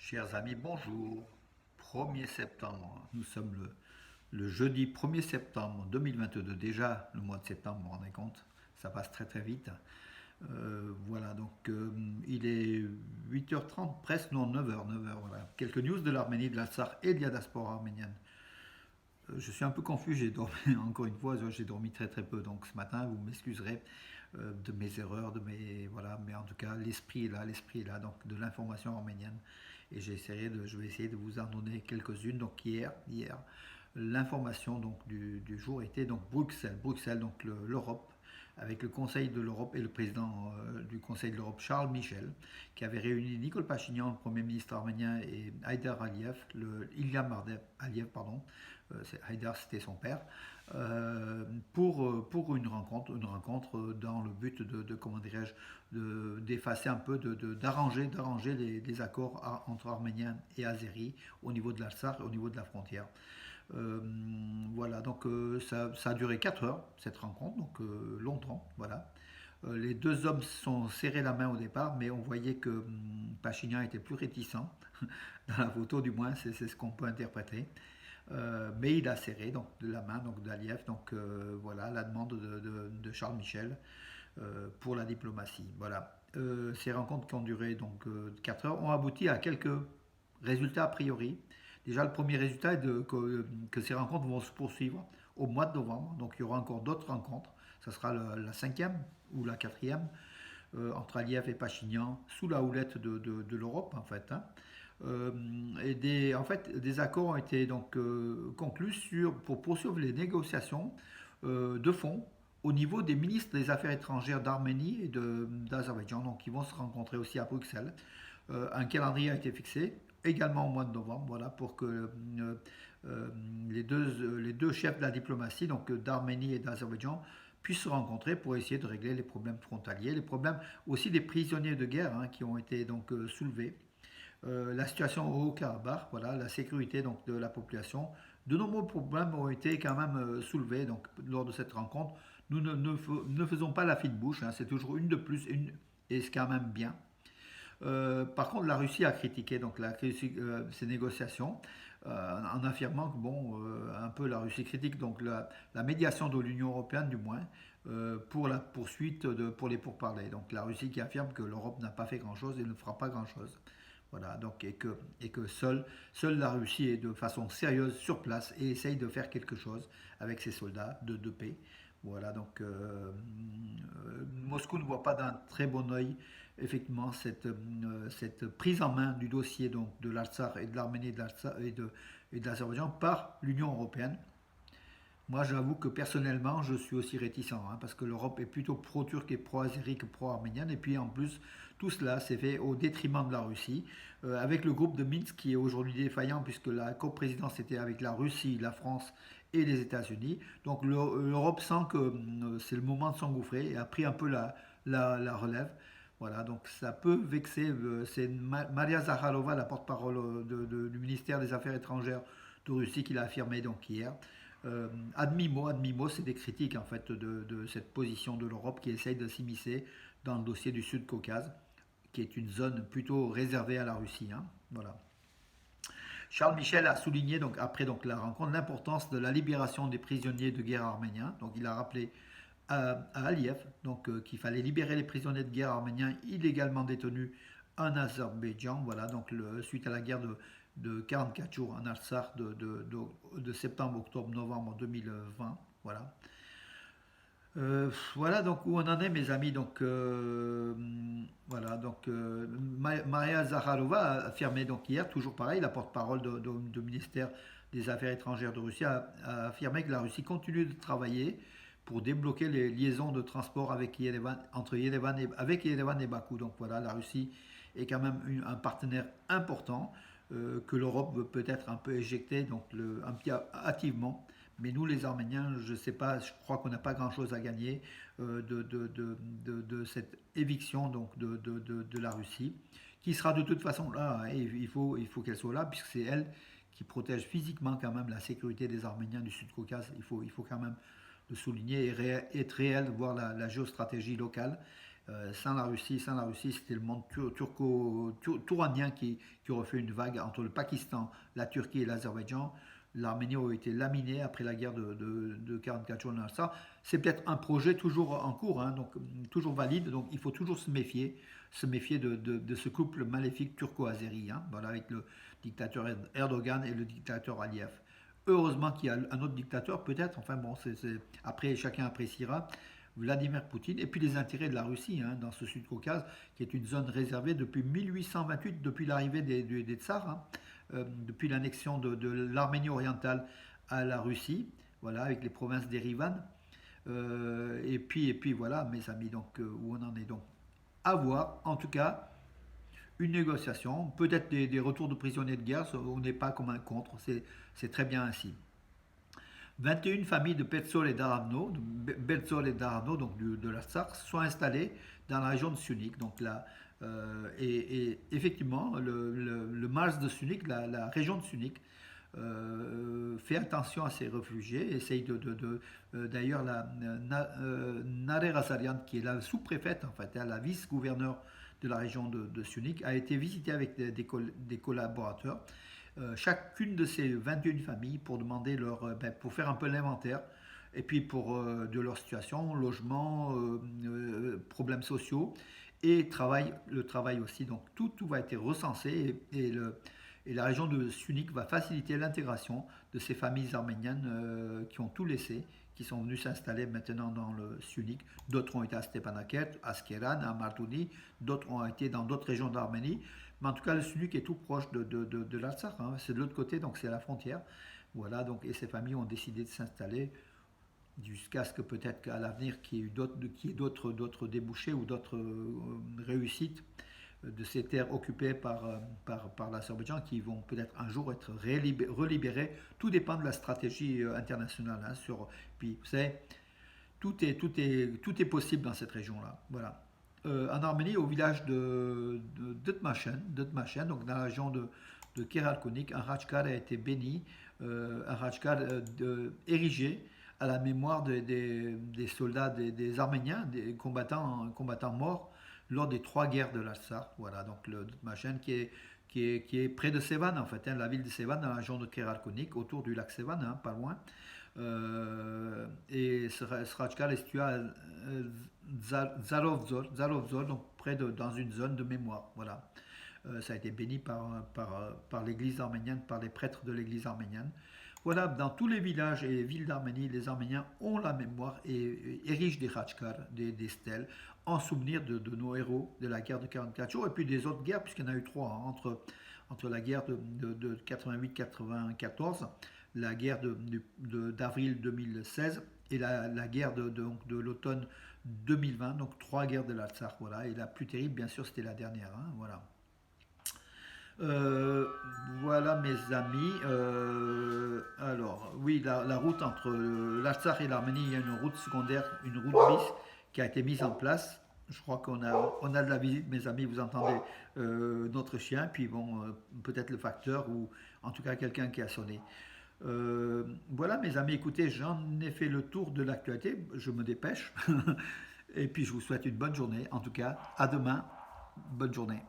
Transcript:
Chers amis, bonjour. 1er septembre, nous sommes le jeudi 1er septembre 2022, déjà le mois de septembre, vous vous rendez compte, ça passe très très vite. Voilà, donc il est 8h30, presque, non 9h, voilà. Quelques news de l'Arménie, de l'Artsakh et de la diaspora arménienne. Je suis un peu confus, j'ai dormi, encore une fois, j'ai dormi très très peu, donc ce matin, vous m'excuserez de mes erreurs, voilà, mais en tout cas, l'esprit est là, donc de l'information arménienne, et je vais essayer de vous en donner quelques-unes. Donc hier, l'information donc du jour était donc Bruxelles, donc l'Europe, avec le Conseil de l'Europe et le président du Conseil de l'Europe, Charles Michel, qui avait réuni Nikol Pachinian, le Premier ministre arménien, et Haïdar Aliyev, Ilham Aliyev, pardon, Haïdar c'était son père, pour une rencontre dans le but comment dirais-je, d'effacer un peu, d'arranger les accords entre Arméniens et Azéris au niveau de l'Artsakh, au niveau de la frontière. Euh, voilà, donc ça a duré 4 heures cette rencontre, donc longtemps, voilà. Les deux hommes se sont serrés la main au départ, mais on voyait que Pachinian était plus réticent, dans la photo du moins, c'est ce qu'on peut interpréter. Mais il a serré donc, de la main donc, d'Aliyev, donc voilà la demande de Charles Michel pour la diplomatie. Voilà. Ces rencontres qui ont duré donc 4 heures ont abouti à quelques résultats a priori. Déjà, le premier résultat est que ces rencontres vont se poursuivre au mois de novembre. Donc, il y aura encore d'autres rencontres. Ça sera la cinquième ou la quatrième entre Aliyev et Pachinian sous la houlette de l'Europe, en fait. Hein. En fait, des accords ont été donc conclus pour poursuivre les négociations de fond au niveau des ministres des Affaires étrangères d'Arménie et d'Azerbaïdjan. Donc, ils vont se rencontrer aussi à Bruxelles. Un calendrier a été fixé également au mois de novembre, voilà, pour que les deux chefs de la diplomatie, donc d'Arménie et d'Azerbaïdjan, puissent se rencontrer pour essayer de régler les problèmes frontaliers, les problèmes aussi des prisonniers de guerre hein, qui ont été donc soulevés. La situation au Haut-Karabakh, voilà, la sécurité donc, de la population. De nombreux problèmes ont été quand même soulevés donc, lors de cette rencontre. Nous ne faisons pas la fine bouche, hein, c'est toujours une de plus, et c'est quand même bien. Par contre, la Russie a critiqué donc, ces négociations en affirmant que bon, un peu la Russie critique donc la médiation de l'Union européenne du moins pour la poursuite pour les pourparlers. Donc la Russie qui affirme que l'Europe n'a pas fait grand-chose et ne fera pas grand-chose. Voilà, donc, et que seule la Russie est de façon sérieuse sur place et essaye de faire quelque chose avec ses soldats de paix. Voilà, donc Moscou ne voit pas d'un très bon oeil effectivement cette prise en main du dossier donc, de l'Artsakh et de l'Arménie et de l'Azerbaïdjan par l'Union européenne. Moi, j'avoue que personnellement, je suis aussi réticent, hein, parce que l'Europe est plutôt pro-turque et pro-azérie que pro-arménienne. Et puis en plus, tout cela s'est fait au détriment de la Russie, avec le groupe de Minsk qui est aujourd'hui défaillant, puisque la coprésidence était avec la Russie, la France et les États-Unis. Donc l'Europe sent que c'est le moment de s'engouffrer et a pris un peu la relève. Voilà, donc ça peut vexer. C'est Maria Zakharova, la porte-parole du ministère des Affaires étrangères de Russie, qui l'a affirmé donc hier. À demi-mot, c'est des critiques en fait de cette position de l'Europe qui essaye de s'immiscer dans le dossier du Sud-Caucase, qui est une zone plutôt réservée à la Russie. Hein. Voilà. Charles Michel a souligné donc après donc la rencontre l'importance de la libération des prisonniers de guerre arméniens. Donc il a rappelé à Aliyev donc qu'il fallait libérer les prisonniers de guerre arméniens illégalement détenus en Azerbaïdjan. Voilà donc suite à la guerre de 44 jours en Artsakh de septembre, octobre, novembre 2020. Voilà. Voilà donc où on en est mes amis. Donc voilà donc Maria Zakharova a affirmé donc hier, toujours pareil, la porte-parole du ministère des Affaires étrangères de Russie a affirmé que la Russie continue de travailler pour débloquer les liaisons de transport avec Yerevan et Bakou. Donc voilà, la Russie est quand même un partenaire important que l'Europe veut peut-être un peu éjecter donc un petit hâtivement. Mais nous, les Arméniens, je ne sais pas, je crois qu'on n'a pas grand-chose à gagner de cette éviction donc de la Russie, qui sera de toute façon là. Hein, il faut qu'elle soit là, puisque c'est elle qui protège physiquement quand même la sécurité des Arméniens du Sud-Caucase. Il faut quand même le souligner et être réel, voir la géostratégie locale. Sans la Russie, c'était le monde touranien qui aurait fait une vague entre le Pakistan, la Turquie et l'Azerbaïdjan. L'Arménie aurait été laminée après la guerre de 44 jours. Ça, c'est peut-être un projet toujours en cours, hein, donc toujours valide. Donc il faut toujours se méfier de ce couple maléfique turco-azéri, hein, voilà, avec le dictateur Erdogan et le dictateur Aliyev. Heureusement qu'il y a un autre dictateur, peut-être. Enfin bon, après chacun appréciera. Vladimir Poutine, et puis les intérêts de la Russie, hein, dans ce Sud-Caucase, qui est une zone réservée depuis 1828, depuis l'arrivée des tsars, hein, depuis l'annexion de l'Arménie orientale à la Russie, voilà, avec les provinces d'Erivan. Et puis voilà, mes amis, donc où on en est donc à voir. En tout cas, une négociation, peut-être des retours de prisonniers de guerre, on n'est pas comme un contre, c'est très bien ainsi. 21 familles de Petzol et d'Arano, donc de la Sarthe, sont installées dans la région de Sunik. Donc là, et effectivement, le Mars de Sunik, la région de Sunik, fait attention à ces réfugiés, essaye d'ailleurs Nare Razarian, qui est la sous-préfète, en fait, la vice-gouverneure de la région de Sunik, a été visitée avec des collaborateurs, chacune de ces 21 familles, pour demander pour faire un peu l'inventaire, et puis pour de leur situation, logement, problèmes sociaux et le travail aussi. Donc tout va être recensé, et la région de Sunik va faciliter l'intégration de ces familles arméniennes qui ont tout laissé, qui sont venus s'installer maintenant dans le Sunik. D'autres ont été à Stepanakert, à Skeran, à Martouni, d'autres ont été dans d'autres régions d'Arménie. Mais en tout cas, le Sunik est tout proche de l'Artsakh, hein. C'est de l'autre côté, donc c'est à la frontière. Voilà, donc, et ces familles ont décidé de s'installer jusqu'à ce que peut-être qu'à l'avenir, qu'il y ait d'autres débouchés ou d'autres réussites de ces terres occupées par l'Azerbaïdjan, qui vont peut-être un jour être relibérées. Tout dépend de la stratégie internationale, hein, puis vous savez, tout est possible dans cette région-là. Voilà. En Arménie, au village de Dutmachen, donc dans la région de Keralkonik, un Rajkar a été béni, un Rajkar érigé à la mémoire des soldats, des Arméniens, des combattants morts lors des 3 guerres de l'Artsakh. Voilà, donc le Dutmachen qui est près de Sevan, en fait, hein, la ville de Sevan, dans la région de Keralkonik, autour du lac Sevan, hein, pas loin. Et ce Rajkar est situé à Zarovzor, donc dans une zone de mémoire. Voilà. Ça a été béni par l'église arménienne, par les prêtres de l'église arménienne. Voilà, dans tous les villages et villes d'Arménie, les Arméniens ont la mémoire et érigent des Rajkar, des stèles, en souvenir de nos héros de la guerre de 44 jours, et puis des autres guerres, puisqu'il y en a eu 3, hein, entre la guerre de 88-94, la guerre d'avril 2016 et la guerre de l'automne 2020, donc 3 guerres de l'Artsakh, voilà, et la plus terrible, bien sûr, c'était la dernière, hein, voilà. Euh, voilà mes amis. Alors, oui, la route entre l'Artsakh et l'Arménie, il y a une route secondaire, une route bis qui a été mise en place. Je crois qu'on a de la visite, mes amis, vous entendez notre chien, puis bon, peut-être le facteur ou en tout cas quelqu'un qui a sonné. Voilà mes amis, écoutez, j'en ai fait le tour de l'actualité, je me dépêche. Et puis je vous souhaite une bonne journée. En tout cas, à demain, bonne journée.